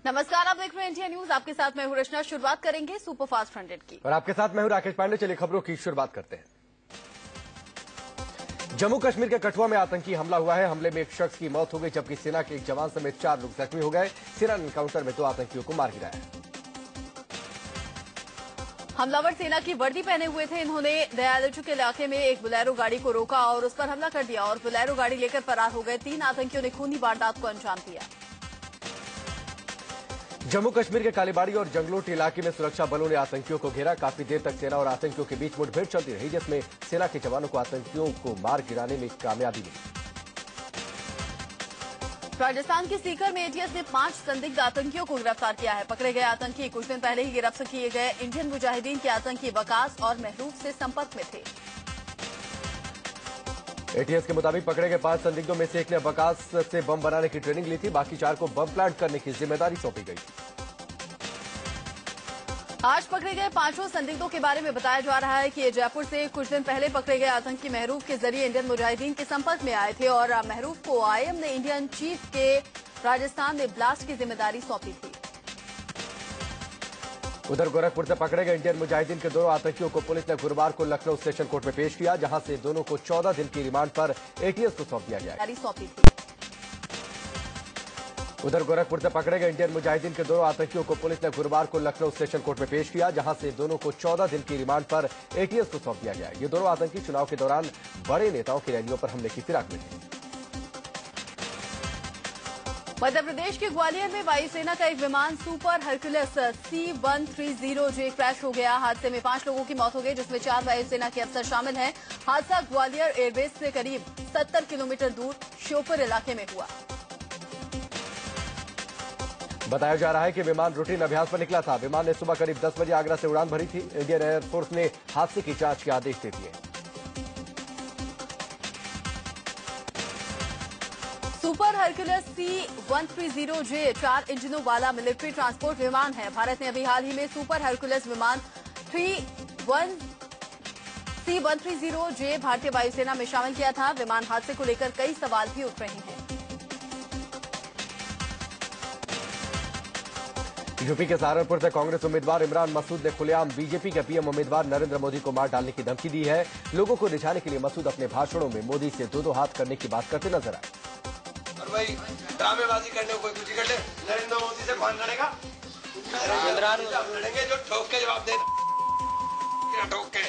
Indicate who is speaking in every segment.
Speaker 1: नमस्कार, आप देख रहे हैं इंडिया न्यूज। आपके साथ मैं हूं रचना। शुरुआत करेंगे सुपरफास्ट 100 की
Speaker 2: और आपके साथ मैं हूं राकेश पांडे। चलिए खबरों की शुरुआत करते हैं। जम्मू कश्मीर के कठुआ में आतंकी हमला हुआ है। हमले में एक शख्स की मौत हो गई, जबकि सेना के एक जवान समेत 4 लोग जख्मी हो गए। सेना ने एनकाउंटर में 2 आतंकियों को मार गिराया।
Speaker 1: हमलावर सेना की वर्दी पहने हुए थे। इन्होंने दयालचू के इलाके में एक बोलेरो गाड़ी को रोका और उस पर हमला कर दिया और बोलेरो गाड़ी लेकर फरार हो गए। 3 आतंकियों ने खूनी वारदात को अंजाम दिया।
Speaker 2: जम्मू कश्मीर के कालीबाड़ी और जंगलोट इलाके में सुरक्षा बलों ने आतंकियों को घेरा। काफी देर तक सेना और आतंकियों के बीच मुठभेड़ चलती रही, जिसमें सेना के जवानों को आतंकियों को मार गिराने में कामयाबी मिली।
Speaker 1: राजस्थान के सीकर में एटीएस ने 5 संदिग्ध आतंकियों को गिरफ्तार किया है। पकड़े गए आतंकी कुछ दिन पहले ही गिरफ्तार किए गए इंडियन मुजाहिदीन के आतंकी वकास और महरूफ से संपर्क में थे।
Speaker 2: एटीएस के मुताबिक पकड़े गए 5 संदिग्धों में से एक ने वकास से बम बनाने की ट्रेनिंग ली थी। बाकी 4 को बम प्लांट करने की जिम्मेदारी सौंपी गई।
Speaker 1: आज पकड़े गए 5 संदिग्धों के बारे में बताया जा रहा है कि ये जयपुर से कुछ दिन पहले पकड़े गए आतंकी महरूफ के जरिए इंडियन मुजाहिदीन के संपर्क में आए थे और महरूफ को आईएम ने इंडियन चीफ के राजस्थान में ब्लास्ट की जिम्मेदारी सौंपी थी।
Speaker 2: उधर गोरखपुर से पकड़े गए इंडियन मुजाहिदीन के 2 आतंकियों को पुलिस ने गुरुवार को लखनऊ सेशन कोर्ट में पेश किया, जहां से दोनों को 14 दिन की रिमांड पर एटीएस को सौंप दिया गया। उधर गोरखपुर से पकड़े गए इंडियन मुजाहिदीन के 2 आतंकियों को पुलिस ने गुरुवार को लखनऊ सेशन कोर्ट में पेश किया, जहां से दोनों को 14 दिन की रिमांड पर एटीएस को सौंप दिया गया। ये दोनों आतंकी चुनाव के दौरान बड़े नेताओं की रैलियों पर हमले की फिराक में थे।
Speaker 1: मध्य प्रदेश के ग्वालियर में वायुसेना का एक विमान सुपर हरक्यूलिस C-130J क्रैश हो गया। हादसे में 5 लोगों की मौत हो गई, जिसमें 4 वायुसेना के अफसर शामिल हैं। हादसा ग्वालियर एयरबेस से करीब 70 किलोमीटर दूर श्योपुर इलाके में हुआ।
Speaker 2: बताया जा रहा है कि विमान रूटीन अभ्यास पर निकला था। विमान ने सुबह करीब 10 बजे आगरा से उड़ान भरी थी। इंडियन एयरफोर्स ने हादसे की जांच के आदेश दे दिए।
Speaker 1: सुपर हरक्यूलिस C-130J 4 इंजनों वाला मिलिट्री ट्रांसपोर्ट विमान है। भारत ने अभी हाल ही में सुपर हरक्यूलिस विमान C-130J भारतीय वायुसेना में शामिल किया था। विमान हादसे को लेकर कई सवाल भी उठ रहे हैं।
Speaker 2: यूपी के सहारनपुर से कांग्रेस उम्मीदवार इमरान मसूद ने खुलेआम बीजेपी के पीएम उम्मीदवार नरेंद्र मोदी को मार डालने की धमकी दी है। लोगों को रिझाने के लिए मसूद अपने भाषणों में मोदी से 2-2 हाथ करने की बात करते नजर आए।
Speaker 3: और भाई ड्रामेबाजी करने को कोई कुछ कर ले, नरेंद्र मोदी से कौन लड़ेगा? लड़ेंगे जो ठोक के जवाब दे, ठोक के।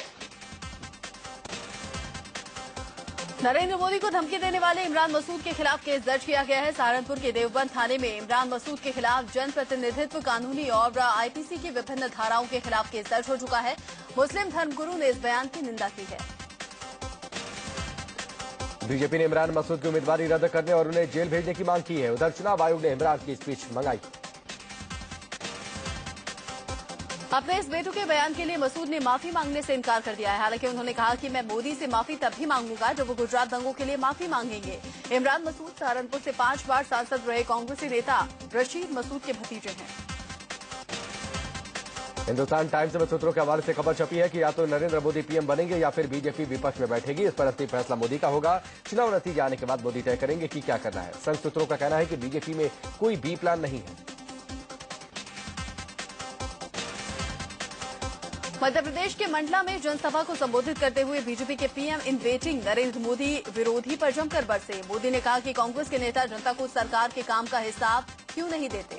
Speaker 1: नरेंद्र मोदी को धमकी देने वाले इमरान मसूद के खिलाफ केस दर्ज किया गया है। सहारनपुर के देवबंद थाने में इमरान मसूद के खिलाफ जनप्रतिनिधित्व कानूनी और आईपीसी की विभिन्न धाराओं के खिलाफ केस दर्ज हो चुका है। मुस्लिम धर्मगुरु ने इस बयान की निंदा की है।
Speaker 2: बीजेपी ने इमरान मसूद की उम्मीदवारी रद्द करने और उन्हें जेल भेजने की मांग की है। उधर चुनाव आयोग ने इमरान की स्पीच मंगाई।
Speaker 1: अपने इस बेटुके बयान के लिए मसूद ने माफी मांगने से इनकार कर दिया है। हालांकि उन्होंने कहा कि मैं मोदी से माफी तभी मांगूंगा जब वो गुजरात दंगों के लिए माफी मांगेंगे। इमरान मसूद सहारनपुर से 5 बार सांसद रहे कांग्रेसी नेता रशीद मसूद के भतीजे हैं।
Speaker 2: हिंदुस्तान टाइम्स में सूत्रों के हवाले से खबर छपी है कि या तो नरेंद्र मोदी पीएम बनेंगे या फिर बीजेपी विपक्ष में बैठेगी। इस पर अंतिम फैसला मोदी का होगा। चुनाव नतीजे आने के बाद मोदी तय करेंगे कि क्या करना है। संघ सूत्रों का कहना है कि बीजेपी में कोई बी प्लान नहीं है।
Speaker 1: मध्य प्रदेश के मंडला में जनसभा को संबोधित करते हुए बीजेपी के PM in waiting Narendra Modi विरोधी पर जमकर बरसे। मोदी ने कहा कि कांग्रेस के नेता जनता को सरकार के काम का हिसाब क्यों नहीं देते।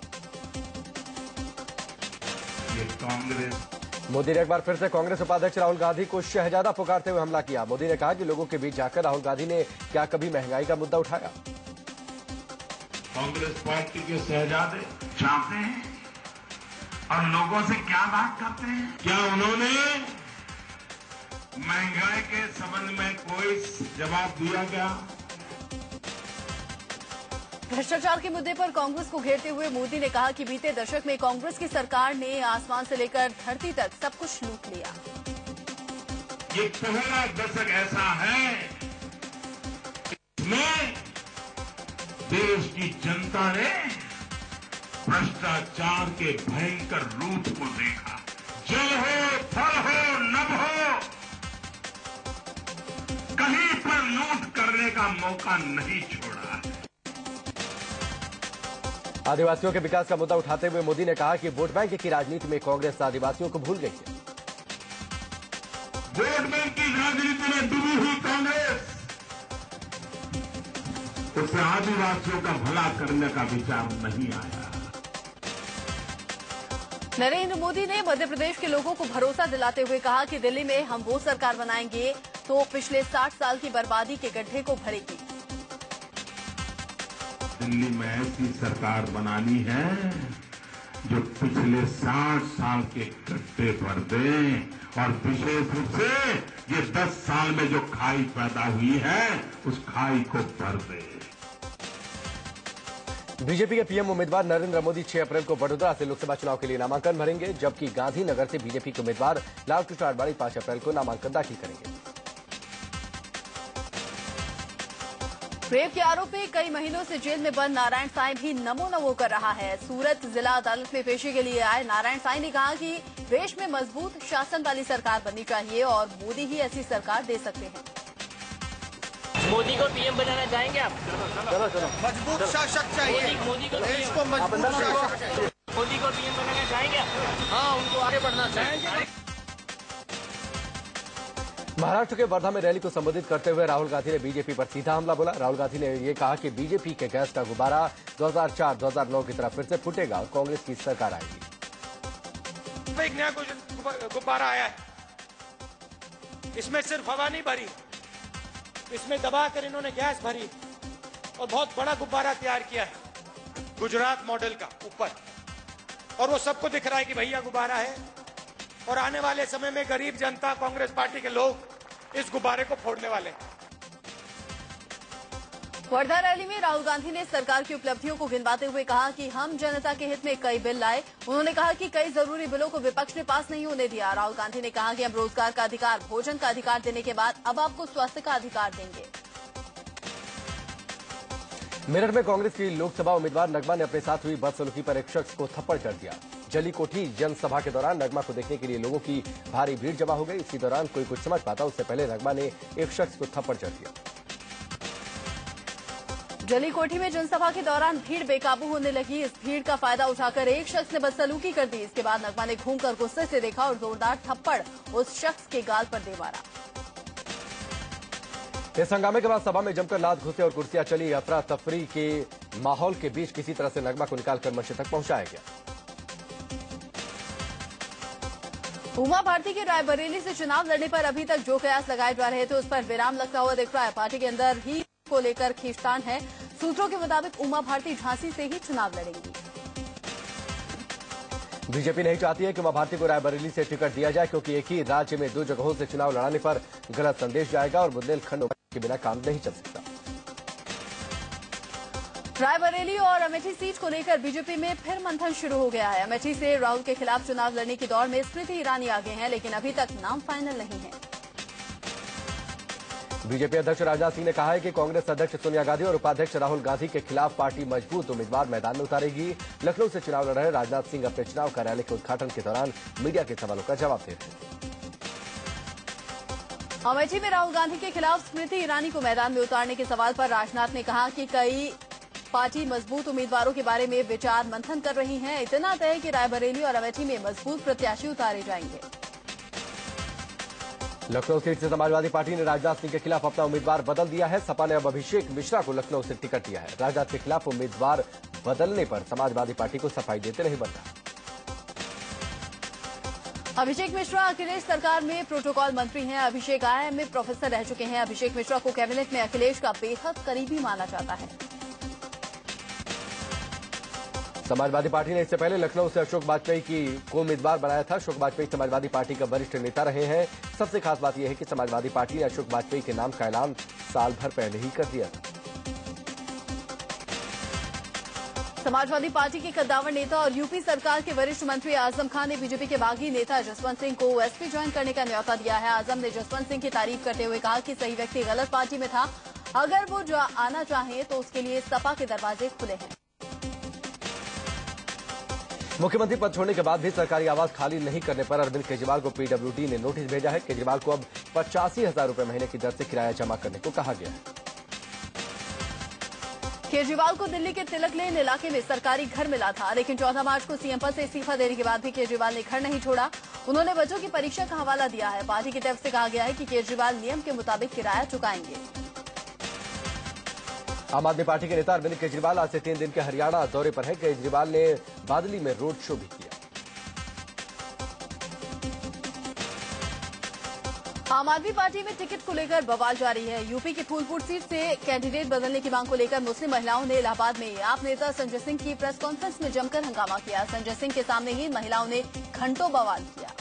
Speaker 2: मोदी ने एक बार फिर से कांग्रेस उपाध्यक्ष राहुल गांधी को शहजादा पुकारते हुए हमला किया। मोदी ने कहा कि लोगों के बीच जाकर राहुल गांधी ने क्या कभी महंगाई का मुद्दा उठाया।
Speaker 4: कांग्रेस पार्टी के शहजादे चाहते हैं और लोगों से क्या बात करते हैं? क्या उन्होंने महंगाई के संबंध में कोई जवाब दिया क्या?
Speaker 1: भ्रष्टाचार के मुद्दे पर कांग्रेस को घेरते हुए मोदी ने कहा कि बीते दशक में कांग्रेस की सरकार ने आसमान से लेकर धरती तक सब कुछ लूट लिया।
Speaker 4: ये पहला दशक ऐसा है इसमें देश की जनता ने भ्रष्टाचार के भयंकर रूप को देखा। जल हो, थल हो, नभ हो, कहीं पर लूट करने का मौका नहीं छोड़ा।
Speaker 2: आदिवासियों के विकास का मुद्दा उठाते हुए मोदी ने कहा कि वोट बैंक की राजनीति में कांग्रेस आदिवासियों को भूल गई है।
Speaker 4: वोट बैंक की राजनीति में डूबी हुई कांग्रेस उससे आदिवासियों का भला करने का विचार नहीं आया।
Speaker 1: नरेंद्र मोदी ने मध्य प्रदेश के लोगों को भरोसा दिलाते हुए कहा कि दिल्ली में हम वो सरकार बनाएंगे तो पिछले 60 साल की बर्बादी के गड्ढे को भरेगी।
Speaker 4: दिल्ली में ऐसी सरकार बनानी है जो पिछले 60 साल के गड्ढे भर दे और विशेष रूप से ये 10 साल में जो खाई पैदा हुई है उस खाई को भर दे।
Speaker 2: बीजेपी के पीएम उम्मीदवार नरेंद्र मोदी 6 अप्रैल को वडोदरा से लोकसभा चुनाव के लिए नामांकन भरेंगे, जबकि गांधीनगर से बीजेपी के उम्मीदवार लालकृष्ण आडवाणी 5 अप्रैल को नामांकन दाखिल करेंगे।
Speaker 1: रेप के आरोप में कई महीनों से जेल में बंद नारायण साईं भी नमो नमो कर रहा है। सूरत जिला अदालत में पेशी के लिए आए नारायण साईं ने कहा कि देश में मजबूत शासन वाली सरकार बननी चाहिए और मोदी ही ऐसी सरकार दे सकते हैं।
Speaker 5: मोदी को पीएम बनाना चाहेंगे आप?
Speaker 6: चलो मजबूत शासक चाहिए,
Speaker 5: मोदी को
Speaker 6: देश को मजबूत शासक चाहिए।
Speaker 5: मोदी को पीएम बनाना चाहेंगे आप?
Speaker 6: हाँ, उनको आगे बढ़ना चाहिए।
Speaker 2: महाराष्ट्र के वर्धा में रैली को संबोधित करते हुए राहुल गांधी ने बीजेपी पर सीधा हमला बोला। राहुल गांधी ने यह कहा कि बीजेपी के गैस का गुब्बारा 2004-2009 की तरह फिर से फूटेगा और कांग्रेस की सरकार आएगी।
Speaker 7: एक नया गुब्बारा आया है, इसमें सिर्फ हवा नहीं भरी, इसमें दबाकर इन्होंने गैस भरी और बहुत बड़ा गुब्बारा तैयार किया है गुजरात मॉडल का ऊपर, और वो सबको दिख रहा है कि भैया गुब्बारा है और आने वाले समय में गरीब जनता, कांग्रेस पार्टी के लोग इस गुब्बारे को फोड़ने वाले।
Speaker 1: वर्धा रैली में राहुल गांधी ने सरकार की उपलब्धियों को गिनवाते हुए कहा कि हम जनता के हित में कई बिल लाए। उन्होंने कहा कि कई जरूरी बिलों को विपक्ष ने पास नहीं होने दिया। राहुल गांधी ने कहा कि हम रोजगार का अधिकार, भोजन का अधिकार देने के बाद अब आपको स्वास्थ्य का अधिकार देंगे।
Speaker 2: मेरठ में कांग्रेस की लोकसभा उम्मीदवार नगमा ने अपने साथ हुई बदसलूकी पर एक शख्स को थप्पड़ जड़ दिया। जली कोठी जनसभा के दौरान नगमा को देखने के लिए लोगों की भारी भीड़ जमा हो गई। इसी दौरान कोई कुछ समझ पाता उससे पहले नगमा ने एक शख्स को थप्पड़ जड़ दिया।
Speaker 1: जली कोठी में जनसभा के दौरान भीड़ बेकाबू होने लगी। इस भीड़ का फायदा उठाकर एक शख्स ने बदसलूकी कर दी। इसके बाद नगमा ने घूमकर गुस्से से देखा और जोरदार थप्पड़ उस शख्स के गाल पर दे मारा।
Speaker 2: इस हंगामे के बाद सभा में जमकर लात घुसे और कुर्सियां चली। अफरा तफरी के माहौल के बीच किसी तरह से नगमा को निकालकर मंच तक पहुंचाया गया।
Speaker 1: उमा भारती के रायबरेली से चुनाव लड़ने पर अभी तक जो कयास लगाए जा रहे थे उस पर विराम लगता हुआ दिख रहा है। पार्टी के अंदर ही को लेकर खींचतान है। सूत्रों के मुताबिक उमा भारती झांसी से ही चुनाव लड़ेंगी।
Speaker 2: बीजेपी नहीं चाहती है कि उमा भारती को रायबरेली से टिकट दिया जाए, क्योंकि एक ही राज्य में 2 जगहों से चुनाव लड़ाने पर गलत संदेश जाएगा और बुंदेलखंड के बिना काम नहीं चल सकता।
Speaker 1: रायबरेली और अमेठी सीट को लेकर बीजेपी में फिर मंथन शुरू हो गया है। अमेठी से राहुल के खिलाफ चुनाव लड़ने की दौड़ में स्मृति ईरानी आगे हैं, लेकिन अभी तक नाम फाइनल नहीं है।
Speaker 2: बीजेपी अध्यक्ष राजनाथ सिंह ने कहा है कि कांग्रेस अध्यक्ष सोनिया गांधी और उपाध्यक्ष राहुल गांधी के खिलाफ पार्टी मजबूत उम्मीदवार मैदान में उतारेगी। लखनऊ से चुनाव लड़ रहे राजनाथ सिंह अपने चुनाव कार्यालय के उद्घाटन के दौरान मीडिया के सवालों का जवाब दे रहे थे।
Speaker 1: अमेठी में राहुल गांधी के खिलाफ स्मृति ईरानी को मैदान में उतारने के सवाल पर राजनाथ ने कहा कि कई पार्टी मजबूत उम्मीदवारों के बारे में विचार मंथन कर रही है। इतना तय है कि रायबरेली और अमेठी में मजबूत प्रत्याशी उतारे जाएंगे।
Speaker 2: लखनऊ सीट से समाजवादी पार्टी ने राजनाथ सिंह के खिलाफ अपना उम्मीदवार बदल दिया है। सपा ने अब अभिषेक मिश्रा को लखनऊ से टिकट दिया है। राजनाथ के खिलाफ उम्मीदवार बदलने पर समाजवादी पार्टी को सफाई देते नहीं बन रहा।
Speaker 1: अभिषेक मिश्रा अखिलेश सरकार में प्रोटोकॉल मंत्री हैं। अभिषेक आईआईएम में प्रोफेसर रह चुके हैं। अभिषेक मिश्रा को कैबिनेट में अखिलेश का बेहद करीबी माना जाता है।
Speaker 2: समाजवादी पार्टी ने इससे पहले लखनऊ से अशोक वाजपेयी को उम्मीदवार बनाया था। अशोक वाजपेयी समाजवादी पार्टी का वरिष्ठ नेता रहे हैं। सबसे खास बात यह है कि समाजवादी पार्टी ने अशोक वाजपेयी के नाम का ऐलान साल भर पहले ही कर दिया था।
Speaker 1: समाजवादी पार्टी के कद्दावर नेता और यूपी सरकार के वरिष्ठ मंत्री आजम खान ने बीजेपी के बागी नेता जसवंत सिंह को एसपी ज्वाइन करने का न्यौता दिया है। आजम ने जसवंत सिंह की तारीफ करते हुए कहा कि सही व्यक्ति गलत पार्टी में था, अगर वो आना चाहे तो उसके लिए सपा के दरवाजे खुले हैं।
Speaker 2: मुख्यमंत्री पद छोड़ने के बाद भी सरकारी आवास खाली नहीं करने पर अरविंद केजरीवाल को पीडब्ल्यूडी ने नोटिस भेजा है। केजरीवाल को अब 85,000 रुपए महीने की दर से किराया जमा करने को कहा गया है।
Speaker 1: केजरीवाल को दिल्ली के तिलक लेन इलाके में सरकारी घर मिला था, लेकिन 14 मार्च को सीएम पद से इस्तीफा देने के बाद भी केजरीवाल ने घर नहीं छोड़ा। उन्होंने बच्चों की परीक्षा का हवाला दिया है। पार्टी की तरफ से कहा गया है कि केजरीवाल नियम के मुताबिक किराया चुकाएंगे।
Speaker 2: आम आदमी पार्टी के नेता अरविंद केजरीवाल आज से 3 दिन के हरियाणा दौरे पर हैं। केजरीवाल ने बादली में रोड शो भी किया।
Speaker 1: आम आदमी पार्टी में टिकट को लेकर बवाल जारी है। यूपी की फूलपुर सीट से कैंडिडेट बदलने की मांग को लेकर मुस्लिम महिलाओं ने इलाहाबाद में आप नेता संजय सिंह की प्रेस कॉन्फ्रेंस में जमकर हंगामा किया। संजय सिंह के सामने ही महिलाओं ने घंटों बवाल किया।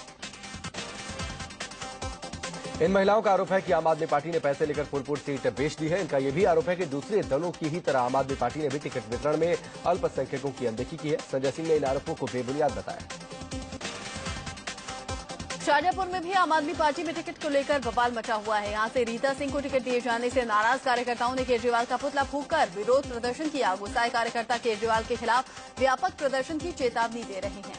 Speaker 2: इन महिलाओं का आरोप है कि आम आदमी पार्टी ने पैसे लेकर फूलपुर सीट बेच दी है। इनका यह भी आरोप है कि दूसरे दलों की ही तरह आम आदमी पार्टी ने भी टिकट वितरण में अल्पसंख्यकों की अनदेखी की है। संजय सिंह ने इन आरोपों को बेबुनियाद बताया।
Speaker 1: शाजापुर में भी आम आदमी पार्टी में टिकट को लेकर बवाल मचा हुआ है। यहां से रीता सिंह को टिकट दिए जाने से नाराज कार्यकर्ताओं ने केजरीवाल का पुतला फूंककर विरोध प्रदर्शन किया। गुस्साए कार्यकर्ता केजरीवाल के खिलाफ व्यापक प्रदर्शन की चेतावनी दे रहे हैं।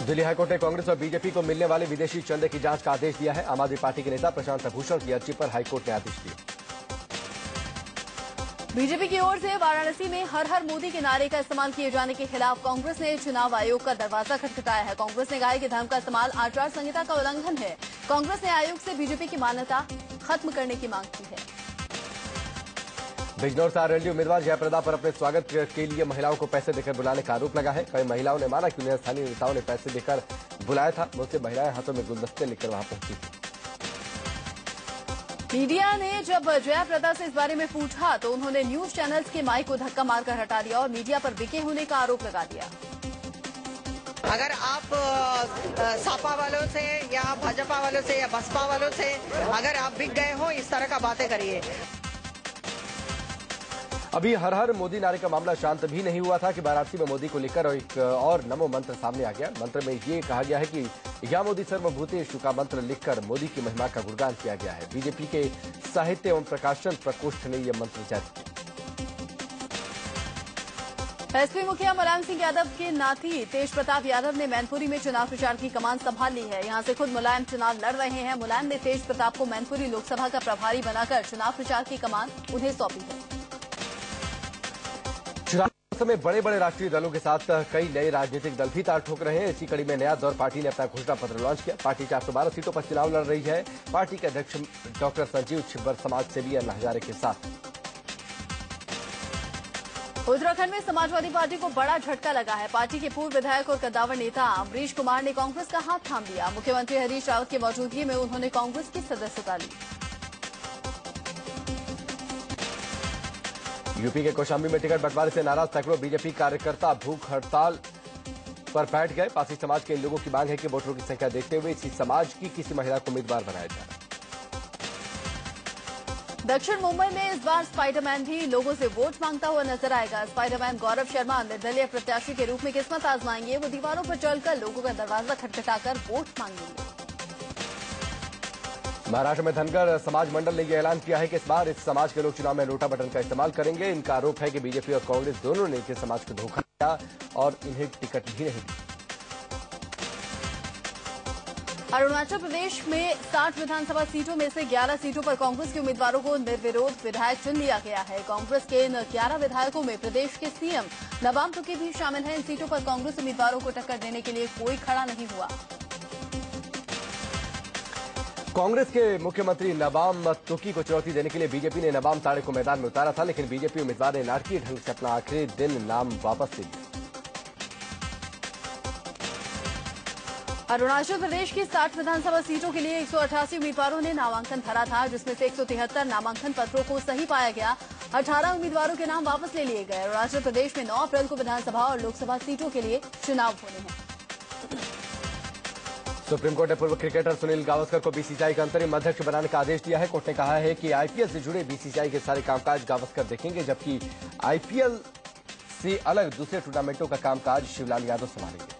Speaker 2: दिल्ली हाईकोर्ट ने कांग्रेस और बीजेपी को मिलने वाले विदेशी चंदे की जांच का आदेश दिया है। आम आदमी पार्टी के नेता प्रशांत भूषण की अर्जी पर हाईकोर्ट ने आदेश दिया।
Speaker 1: बीजेपी की ओर से वाराणसी में हर हर मोदी के नारे का इस्तेमाल किए जाने के खिलाफ कांग्रेस ने चुनाव आयोग का दरवाजा खटखटाया है। कांग्रेस ने कहा है कि धर्म का इस्तेमाल आचार संहिता का उल्लंघन है। कांग्रेस ने आयोग से बीजेपी की मान्यता खत्म करने की मांग की है।
Speaker 2: बिजनौर से आरएलडी उम्मीदवार जयप्रदा पर अपने स्वागत के लिए महिलाओं को पैसे देकर बुलाने का आरोप लगा है। कई महिलाओं ने माना कि उन्हें स्थानीय नेताओं ने पैसे देकर बुलाया था। मुझसे महिलाएं हाथों में गुलदस्ते लेकर वहां पहुंची थी।
Speaker 1: मीडिया ने जब जयप्रदा से इस बारे में पूछा तो उन्होंने न्यूज चैनल्स के माइक को धक्का मारकर हटा दिया और मीडिया पर बिके होने का आरोप लगा दिया।
Speaker 8: अगर आप सपा वालों से या भाजपा वालों से या बसपा वालों से अगर आप बिक गए हो, इस तरह का बातें करिए।
Speaker 2: अभी हर हर मोदी नारे का मामला शांत भी नहीं हुआ था कि वाराणसी में मोदी को लेकर एक और नमो मंत्र सामने आ गया। मंत्र में ये कहा गया है कि या मोदी सर्वभूतेषु का मंत्र लिखकर मोदी की महिमा का गुणगान किया गया है। बीजेपी के साहित्य एवं प्रकाशन प्रकोष्ठ ने यह मंत्र जारी किया।
Speaker 1: एसपी मुखिया मुलायम सिंह यादव के नाती तेज प्रताप यादव ने मैनपुरी में चुनाव प्रचार की कमान संभाल ली है। यहां से खुद मुलायम चुनाव लड़ रहे हैं। मुलायम ने तेज प्रताप को मैनपुरी लोकसभा का प्रभारी बनाकर चुनाव प्रचार की कमान उन्हें सौंपी है।
Speaker 2: चुनाव समय बड़े बड़े राष्ट्रीय दलों के साथ कई नए राजनीतिक दल भी ताल ठोक रहे हैं। इसी कड़ी में नया दौर पार्टी ने अपना घोषणा पत्र लॉन्च किया। पार्टी 412 सीटों पर चुनाव लड़ रही है। पार्टी के अध्यक्ष डॉक्टर संजीव छिब्बर समाज सेवी अन्ना हजारे के साथ।
Speaker 1: उत्तराखंड में समाजवादी पार्टी को बड़ा झटका लगा है। पार्टी के पूर्व विधायक और कद्दावर नेता अमरीश कुमार ने कांग्रेस का हाथ थाम लिया। मुख्यमंत्री हरीश रावत की मौजूदगी में उन्होंने कांग्रेस की सदस्यता ली।
Speaker 2: यूपी के कौशाम्बी में टिकट बंटवारे से नाराज सैकड़ों बीजेपी कार्यकर्ता भूख हड़ताल पर बैठ गए। पासी समाज के इन लोगों की मांग है कि वोटरों की संख्या देखते हुए इसी समाज की किसी महिला को उम्मीदवार बनाया जाए।
Speaker 1: दक्षिण मुंबई में इस बार स्पाइडरमैन भी लोगों से वोट मांगता हुआ नजर आएगा। स्पाइडरमैन गौरव शर्मा निर्दलीय प्रत्याशी के रूप में किस्मत आजमाएंगे। वो दीवारों पर चढ़कर लोगों का दरवाजा खटखटाकर वोट मांगेंगे।
Speaker 2: महाराष्ट्र में धनगर समाज मंडल ने यह ऐलान किया है कि इस बार इस समाज के लोग चुनाव में नोटा बटन का इस्तेमाल करेंगे। इनका आरोप है कि बीजेपी और कांग्रेस दोनों ने इनके समाज को धोखा दिया और इन्हें टिकट भी नहीं दी।
Speaker 1: अरुणाचल प्रदेश में 60 विधानसभा सीटों में से 11 सीटों पर कांग्रेस के उम्मीदवारों को निर्विरोध विधायक चुन लिया गया है। कांग्रेस के इन 11 विधायकों में प्रदेश के सीएम नबाम तुकी भी शामिल हैं। इन सीटों पर कांग्रेस उम्मीदवारों को टक्कर देने के लिए कोई खड़ा नहीं हुआ।
Speaker 2: कांग्रेस के मुख्यमंत्री नबाम तुकी को चुनौती देने के लिए बीजेपी ने नबाम ताड़े को मैदान में उतारा था, लेकिन बीजेपी उम्मीदवार ने नाटकीय ढंग से अपना आखिरी दिन नाम वापस ले लिया।
Speaker 1: अरुणाचल प्रदेश की 60 विधानसभा सीटों के लिए 188 उम्मीदवारों ने नामांकन भरा था, जिसमें से 173 नामांकन पत्रों को सही पाया गया। 18 उम्मीदवारों के नाम वापस ले लिए गए। अरुणाचल प्रदेश में 9 अप्रैल को विधानसभा और लोकसभा सीटों के लिए चुनाव होने हैं।
Speaker 2: सुप्रीम कोर्ट ने पूर्व क्रिकेटर सुनील गावस्कर को बीसीसीआई का अंतरिम अध्यक्ष बनाने का आदेश दिया है। कोर्ट ने कहा है कि आईपीएल से जुड़े बीसीसीआई के सारे कामकाज गावस्कर देखेंगे, जबकि आईपीएल से अलग दूसरे टूर्नामेंटों का कामकाज शिवलाल यादव संभालेंगे।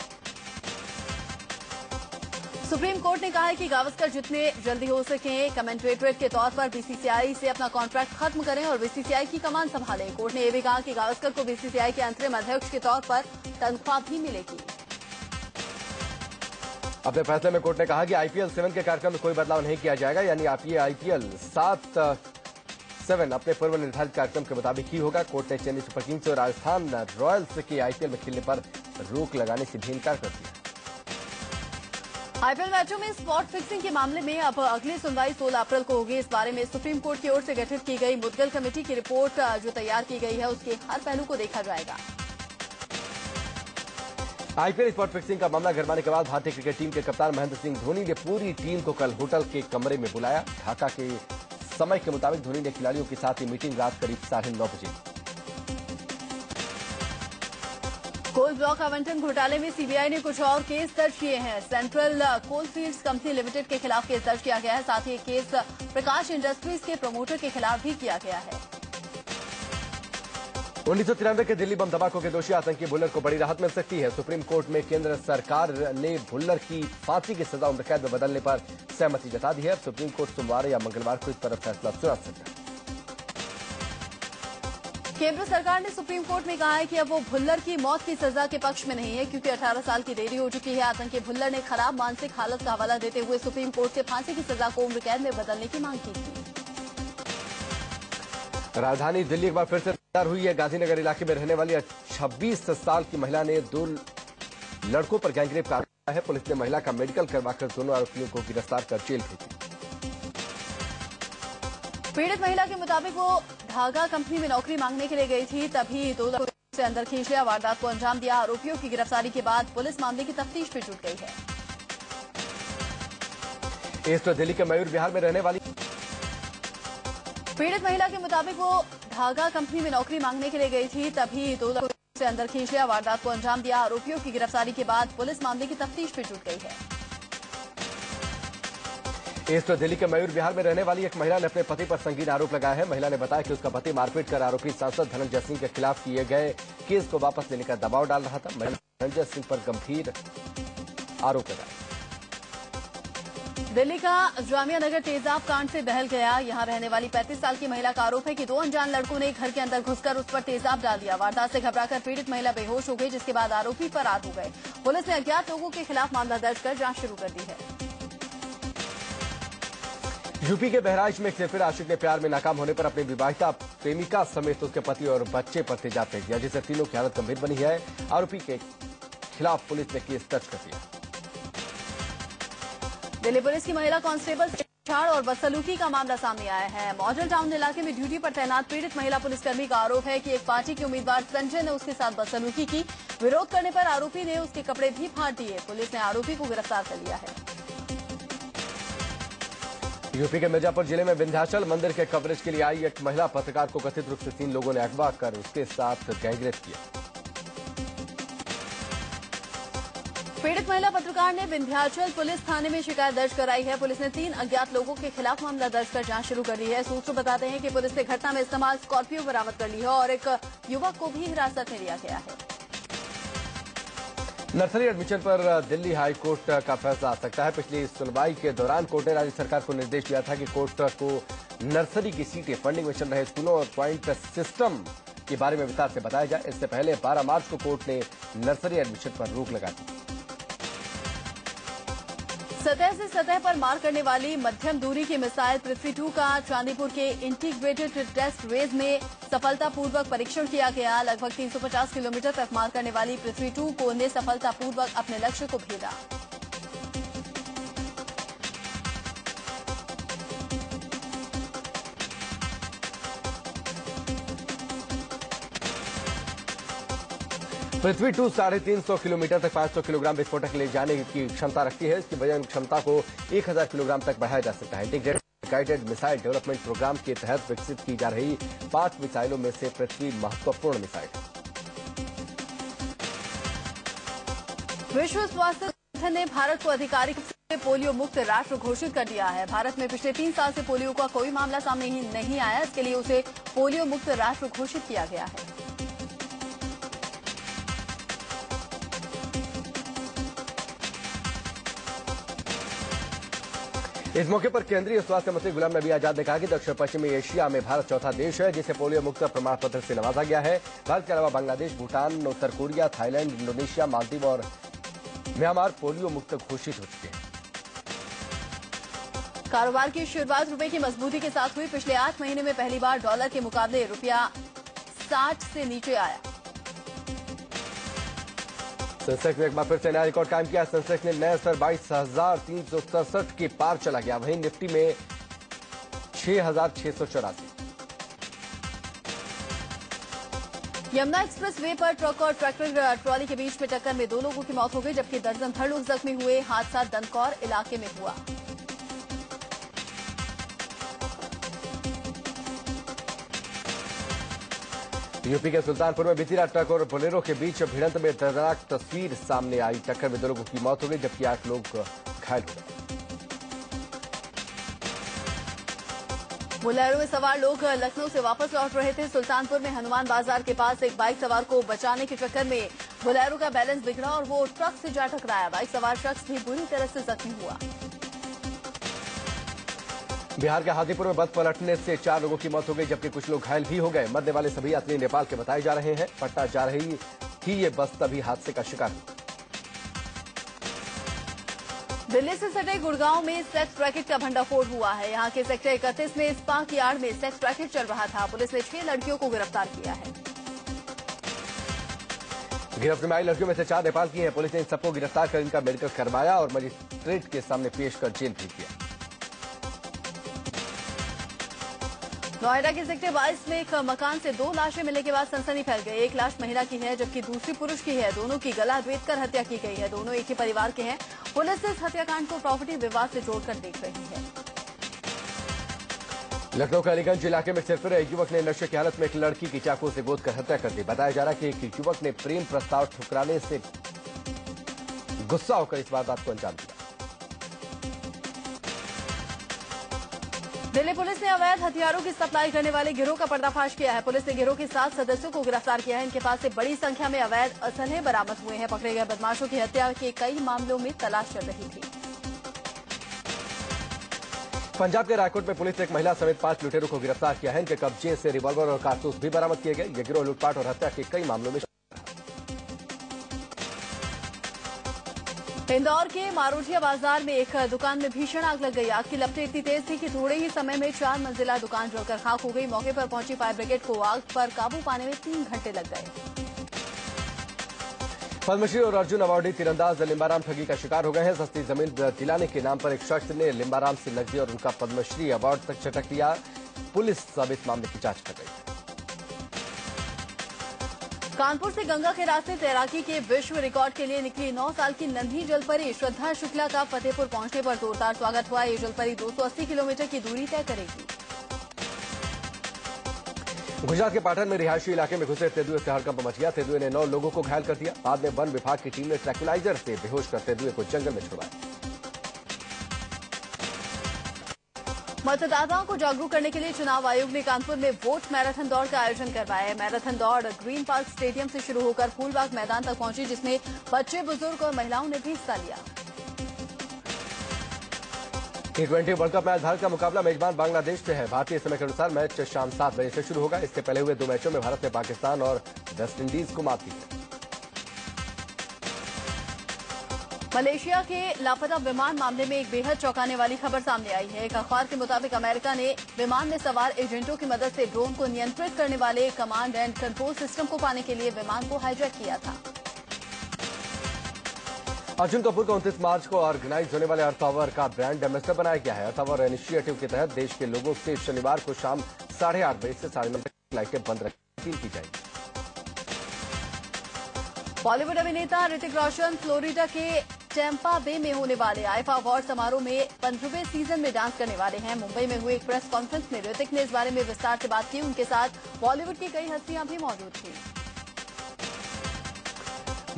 Speaker 1: सुप्रीम कोर्ट ने कहा है कि गावस्कर जितने जल्दी हो सके कमेंटेटर के तौर पर बीसीसीआई से अपना कॉन्ट्रैक्ट खत्म करें और बीसीसीआई की कमान संभालें। कोर्ट ने यह भी कहा कि गावस्कर को बीसीसीआई के अंतरिम अध्यक्ष के तौर पर तनख्वाह भी मिलेगी।
Speaker 2: अपने फैसले में कोर्ट ने कहा कि आईपीएल 7 के कार्यक्रम में कोई बदलाव नहीं किया जाएगा, यानी आप ये आईपीएल 7 7 अपने पूर्व निर्धारित कार्यक्रम के मुताबिक ही होगा। कोर्ट ने चेन्नई सुपर किंग्स और राजस्थान रॉयल्स के आईपीएल में खेलने पर रोक लगाने से भी इनकार कर दिया।
Speaker 1: आईपीएल मैचों में स्पॉट फिक्सिंग के मामले में अब अगली सुनवाई 16 अप्रैल को होगी। इस बारे में सुप्रीम कोर्ट की ओर से गठित की गई मुद्गल कमेटी की रिपोर्ट जो तैयार की गई है उसके हर पहलू को देखा जाएगा।
Speaker 2: आईपीएल स्पॉट फिक्सिंग का मामला गरमाने के बाद भारतीय क्रिकेट टीम के कप्तान महेंद्र सिंह धोनी ने पूरी टीम को कल होटल के कमरे में बुलाया। ढाका के समय के मुताबिक धोनी ने खिलाड़ियों के साथ ये मीटिंग रात करीब 9:30 बजे।
Speaker 1: कोल ब्लॉक आवंटन घोटाले में सीबीआई ने कुछ और केस दर्ज किए हैं। सेंट्रल कोलफील्ड्स कंपनी लिमिटेड के खिलाफ केस दर्ज किया गया है। साथ ही केस प्रकाश इंडस्ट्रीज के प्रमोटर के खिलाफ भी किया गया है।
Speaker 2: 1993 के दिल्ली बम धमाकों के दोषी आतंकी भुल्लर को बड़ी राहत मिल सकती है। सुप्रीम कोर्ट में केंद्र सरकार ने भुल्लर की फांसी की सजा उम्र कैद में बदलने पर सहमति जता दी है। अब सुप्रीम कोर्ट सोमवार या मंगलवार को इस पर फैसला सुना सकता है।
Speaker 1: केंद्र सरकार ने सुप्रीम कोर्ट में कहा है कि अब वो भुल्लर की मौत की सजा के पक्ष में नहीं है, क्योंकि 18 साल की देरी हो चुकी है। आतंकी भुल्लर ने खराब मानसिक हालत का हवाला देते हुए सुप्रीम कोर्ट से फांसी की सजा को उम्र कैद में बदलने की मांग की थी।
Speaker 2: राजधानी दिल्ली एक बार फिर से तैयार हुई है। गांधीनगर इलाके में रहने वाली 26 साल की महिला ने 2 लड़कों पर गैंगरेप का आरोप है। पुलिस ने महिला का मेडिकल करवाकर दोनों आरोपियों को गिरफ्तार कर जेल भेज दिया।
Speaker 1: पीड़ित महिला के मुताबिक वो धागा कंपनी में नौकरी मांगने के लिए गई थी, तभी 2 लोगों से अंदर खींच लिया। वारदात को अंजाम दिया। आरोपियों की गिरफ्तारी के बाद पुलिस मामले की तफ्तीश में जुट गई है।
Speaker 2: ईस्ट दिल्ली के मयूर विहार में रहने वाली
Speaker 1: पीड़ित महिला के मुताबिक वो धागा कंपनी में नौकरी मांगने के लिए गई थी, तभी 2 लोगों से अंदर खींच लिया। वारदात को अंजाम दिया। आरोपियों की गिरफ्तारी के बाद पुलिस मामले की तफ्तीश में जुट गई है।
Speaker 2: ईस्ट दिल्ली के मयूर विहार में रहने वाली एक महिला ने अपने पति पर संगीन आरोप लगाया है। महिला ने बताया कि उसका पति मारपीट कर आरोपी सांसद धनंजय सिंह के खिलाफ किए गए केस को वापस लेने का दबाव डाल रहा था। महिला ने धनंजय सिंह पर गंभीर आरोप लगाया।
Speaker 1: दिल्ली का जामिया नगर तेजाब कांड से बहल गया। यहां रहने वाली 35 साल की महिला का आरोप है कि 2 अनजान लड़कों ने घर के अंदर घुसकर उस पर तेजाब डाल दिया। वारदात से घबराकर पीड़ित महिला बेहोश हो गई, जिसके बाद आरोपी फरार हो गए। पुलिस ने अज्ञात लोगों के खिलाफ मामला दर्ज कर जांच शुरू कर दी है।
Speaker 2: यूपी के बहराइच में एक फिर आशिक ने प्यार में नाकाम होने पर अपनी विवाहिता प्रेमिका समेत उसके पति और बच्चे पर तेजाब फेंक दिया, जिससे तीनों की हालत गंभीर बनी है। आरोपी के खिलाफ पुलिस ने केस दर्ज कर दिया।
Speaker 1: दिल्ली पुलिस की महिला कांस्टेबल से छेड़छाड़ और बदसलूकी का मामला सामने आया है। मॉडल टाउन इलाके में ड्यूटी पर तैनात पीड़ित महिला पुलिसकर्मी का आरोप है कि एक पार्टी के उम्मीदवार संजय ने उसके साथ बदसलूकी की। विरोध करने पर आरोपी ने उसके कपड़े भी फाड़ दिए। पुलिस ने आरोपी को गिरफ्तार कर लिया है।
Speaker 2: यूपी के मिर्जापुर जिले में विंध्याचल मंदिर के कवरेज के लिए आई एक महिला पत्रकार को कथित रूप से 3 लोगों ने अगवा कर उसके साथ गैंगरेप किया।
Speaker 1: पीड़ित महिला पत्रकार ने विंध्याचल पुलिस थाने में शिकायत दर्ज कराई है। पुलिस ने 3 अज्ञात लोगों के खिलाफ मामला दर्ज कर जांच शुरू कर दी है। सूत्र बताते हैं कि पुलिस ने घटना में इस्तेमाल स्कॉर्पियो बरामद कर ली है और एक युवक को भी हिरासत में लिया गया है।
Speaker 2: नर्सरी एडमिशन पर दिल्ली हाई कोर्ट का फैसला आ सकता है। पिछली सुनवाई के दौरान कोर्ट ने राज्य सरकार को निर्देश दिया था कि कोर्ट को नर्सरी की सीटें फंडिंग में चल रहे स्कूलों और पॉइंट सिस्टम के बारे में विस्तार से बताया जाए। इससे पहले 12 मार्च को कोर्ट ने नर्सरी एडमिशन पर रोक लगा दी।
Speaker 1: सतह से सतह पर मार करने वाली मध्यम दूरी की मिसाइल पृथ्वी 2 का चांदीपुर के इंटीग्रेटेड टेस्ट रेंज में सफलतापूर्वक परीक्षण किया गया। लगभग 350 किलोमीटर तक मार करने वाली पृथ्वी 2 को ने सफलतापूर्वक अपने लक्ष्य को भेदा।
Speaker 2: पृथ्वी 2 350 किलोमीटर तक 500 किलोग्राम विस्फोटक ले जाने की क्षमता रखती है। इसकी वजन क्षमता को 1000 किलोग्राम तक बढ़ाया जा सकता है। Integrated guided missile development program के तहत विकसित की जा रही 5 मिसाइलों में से पृथ्वी महत्वपूर्ण मिसाइल है।
Speaker 1: विश्व स्वास्थ्य संगठन ने भारत को आधिकारिक रूप से पोलियो मुक्त राष्ट्र घोषित कर दिया है। भारत में पिछले 3 साल से पोलियो का कोई मामला सामने ही नहीं आया। इसके लिए उसे पोलियो मुक्त राष्ट्र घोषित किया गया है।
Speaker 2: इस मौके पर केंद्रीय स्वास्थ्य मंत्री गुलाम नबी आजाद ने कहा कि दक्षिण पश्चिमी एशिया में भारत चौथा देश है जिसे पोलियो मुक्त प्रमाण पत्र से नवाजा गया है। भारत के अलावा बांग्लादेश, भूटान, उत्तर कोरिया, थाईलैंड, इंडोनेशिया, मालदीव और म्यांमार पोलियो मुक्त घोषित हो चुके हैं।
Speaker 1: कारोबार की शुरुआत रुपए की मजबूती के साथ हुई। पिछले 8 महीने में पहली बार डॉलर के मुकाबले रुपया 60 से नीचे आया।
Speaker 2: सेंसेक्स ने एक बार फिर से नया रिकॉर्ड कायम किया। सेंसेक्स ने नया स्तर 22,367 के पार चला गया। वहीं निफ्टी में 6,684।
Speaker 1: यमुना एक्सप्रेस वे पर ट्रक और ट्रैक्टर ट्रॉली के बीच में टक्कर में 2 लोगों की मौत हो गई, जबकि दर्जन भर लोग जख्मी हुए। हादसा दनकौर इलाके में हुआ।
Speaker 2: यूपी के सुल्तानपुर में बीती रात ट्रक और बोलेरो के बीच भिड़ंत में दर्दनाक तस्वीर सामने आई। टक्कर में 2 लोगों की मौत हो गई, जबकि 8 लोग घायल हो गए।
Speaker 1: बोलेरो में सवार लोग लखनऊ से वापस लौट रहे थे। सुल्तानपुर में हनुमान बाजार के पास एक बाइक सवार को बचाने के चक्कर में बोलेरो का बैलेंस बिगड़ा और वो ट्रक से जा टकराया। बाइक सवार शख्स भी बुरी तरह से जख्मी हुआ।
Speaker 2: बिहार के हाजीपुर में बस पलटने से 4 लोगों की मौत हो गई, जबकि कुछ लोग घायल भी हो गए। मरने वाले सभी यात्री नेपाल के बताए जा रहे हैं। पटना जा रही थी ये बस तभी हादसे का शिकार हुई।
Speaker 1: दिल्ली से सटे गुड़गांव में सेक्स रैकेट का भंडाफोड़ हुआ है। यहां के सेक्टर 31 में स्पा की आड़ में सेक्स रैकेट चल रहा था। पुलिस ने 6 लड़कियों को गिरफ्तार किया है।
Speaker 2: गिरफ्त में आई लड़कियों में से 4 नेपाल की हैं। पुलिस ने इन सबको गिरफ्तार कर इनका मेडिकल करवाया और मजिस्ट्रेट के सामने पेश कर जेल भेज दिया।
Speaker 1: नोएडा के सेक्टर 22 में एक मकान से 2 लाशें मिलने के बाद सनसनी फैल गई। एक लाश महिला की है, जबकि दूसरी पुरुष की है। दोनों की गला रेतकर हत्या की गई है। दोनों एक ही परिवार के हैं। पुलिस इस हत्याकांड को प्रॉपर्टी विवाद से जोड़कर देख रही है।
Speaker 2: लखनऊ के अलीगंज इलाके में सिरफिर एक युवक ने नशे की हालत में एक लड़की की चाकू से गोद कर हत्या कर दी। बताया जा रहा है कि एक युवक ने प्रेम प्रस्ताव ठुकराने से गुस्सा होकर इस वारदात को अंजाम दिया।
Speaker 1: दिल्ली पुलिस ने अवैध हथियारों की सप्लाई करने वाले गिरोह का पर्दाफाश किया है। पुलिस ने गिरोह के 7 सदस्यों को गिरफ्तार किया है। इनके पास से बड़ी संख्या में अवैध असलहे बरामद हुए हैं। पकड़े गए बदमाशों की हत्या के कई मामलों में तलाश चल रही थी।
Speaker 2: पंजाब के रायकोट में पुलिस ने एक महिला समेत 5 लुटेरों को गिरफ्तार किया है। इनके कब्जे से रिवॉल्वर और कारतूस भी बरामद किए गए। ये गिरोह लूटपाट और हत्या के कई मामलों में।
Speaker 1: इंदौर के मारोठिया बाजार में एक दुकान में भीषण आग लग गई। आग की लपटें इतनी तेज थी कि थोड़े ही समय में 4 मंजिला दुकान जलकर खाक हो गई। मौके पर पहुंची फायर ब्रिगेड को आग पर काबू पाने में 3 घंटे लग गए।
Speaker 2: पद्मश्री और अर्जुन अवार्डी तीरंदाज लिम्बाराम ठगी का शिकार हो गए हैं। सस्ती जमीन दिलाने के नाम पर एक शख्स ने लिम्बाराम से नकदी और उनका पद्मश्री अवार्ड तक झटक लिया। पुलिस अब इस मामले की जांच कर रही है।
Speaker 1: कानपुर से गंगा के रास्ते तैराकी के विश्व रिकॉर्ड के लिए निकली 9 साल की नन्ही जलपरी श्रद्धा शुक्ला का फतेहपुर पहुंचने पर जोरदार स्वागत हुआ। ये जलपरी 280 किलोमीटर की दूरी तय करेगी।
Speaker 2: गुजरात के पाटन में रिहायशी इलाके में घुसे तेंदुए से हड़कंप मच गया। तेंदुए ने 9 लोगों को घायल कर दिया। बाद में वन विभाग की टीम ने ट्रैंक्विलाइजर से बेहोश कर तेंदुए को जंगल में छुड़वाया।
Speaker 1: मतदाताओं को जागरूक करने के लिए चुनाव आयोग ने कानपुर में वोट मैराथन दौड़ का आयोजन करवाया है। मैराथन दौड़ ग्रीन पार्क स्टेडियम से शुरू होकर फूलबाग मैदान तक पहुंची, जिसमें बच्चे, बुजुर्ग और महिलाओं ने भी हिस्सा लिया।
Speaker 2: T20 world cup match Bharat का मुकाबला मेजबान बांग्लादेश से है। भारतीय समय के अनुसार मैच शाम 7 बजे से शुरू होगा। इससे पहले हुए 2 मैचों में भारत ने पाकिस्तान और वेस्टइंडीज को मात दी है।
Speaker 1: मलेशिया के लापता विमान मामले में एक बेहद चौंकाने वाली खबर सामने आई है। एक अखबार के मुताबिक अमेरिका ने विमान में सवार एजेंटों की मदद से ड्रोन को नियंत्रित करने वाले कमांड एंड कंट्रोल सिस्टम को पाने के लिए विमान को हाईजैक किया था।
Speaker 2: अर्जुन कपूर को 29 मार्च को ऑर्गेनाइज होने वाले अर्थ आवर का ब्रांड एम्बेसडर बनाया गया है। अर्थ आवर इनिशिएटिव के तहत देश के लोगों से शनिवार को शाम 8:30 बजे से 9:30 तक लाइटें बंद रखने की जाएगी।
Speaker 1: बॉलीवुड अभिनेता ऋतिक रोशन फ्लोरिडा के टैंपा बे में होने वाले आईफा अवार्ड समारोह में 15वें सीजन में डांस करने वाले हैं। मुंबई में हुए एक प्रेस कॉन्फ्रेंस में ऋतिक ने इस बारे में विस्तार से बात की। उनके साथ बॉलीवुड की कई हस्तियां भी मौजूद थी।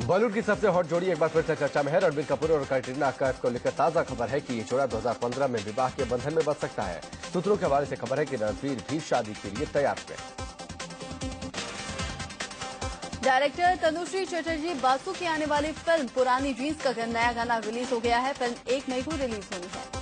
Speaker 2: बॉलीवुड की सबसे हॉट जोड़ी एक बार फिर से चर्चा में है। रणबीर कपूर और कैटरीना कैफ को लेकर ताजा खबर है कि ये जोड़ा 2015 में विवाह के बंधन में बंध सकता है। सूत्रों के हवाले से खबर है कि रणबीर भी शादी के लिए तैयार हुए।
Speaker 1: डायरेक्टर तनुश्री चटर्जी बासु की आने वाली फिल्म पुरानी जींस का नया गाना रिलीज हो गया है। फिल्म 1 मई को रिलीज होनी है।